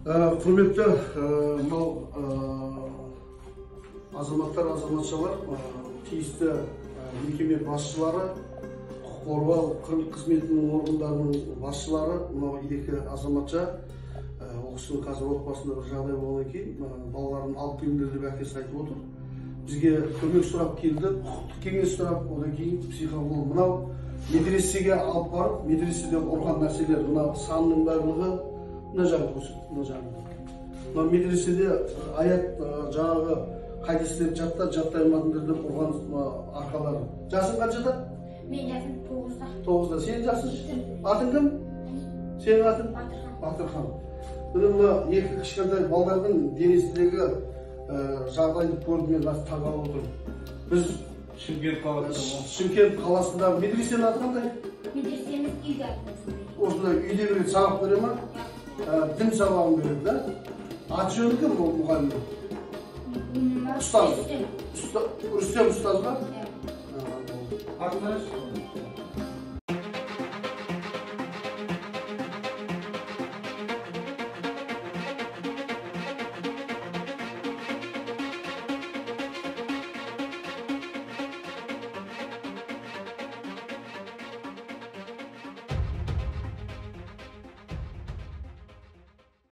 Құрметті азаматтар, азаматшалар, тиісті мекеме басшылары, құқық қорғау қызметінің органдарының басшылары, мынау екі азаматша ол кісінің қазір отбасында бір жағдай болғаннан кейін балаларын алып келіңдер деп әкесі айтып отыр. Бізге көмек сұрап келді, құқықтық кеңес сұрап, одан кейін психолог мынау медресеге алып барып, медреседе ұрған нәрселер, мына санның барлығы мына жағын көрсетті, мына жағын. Мына медреседе аят жаңағы хадистерді жаттай алмадыңдар деп ұрған арқалары. Жасың қаншада? Мен жасым 9-да. 9-да. Сен жасың? Атың кім? Сенің атың? Батырхан. Мына екі кішкентай балалардың денесіндегі жағдайды көріп мен таң қалып отырмын. Біз Шымкент қаласында медресенің аты қандай? Медресеміз үйде. Осында үйде береді, сабақ бере ма? Дін сабағын береді, да? Аты жөні кім ол мұғалімнің? Ұстаз. Рүстем ұстаз ба? Аты қандай?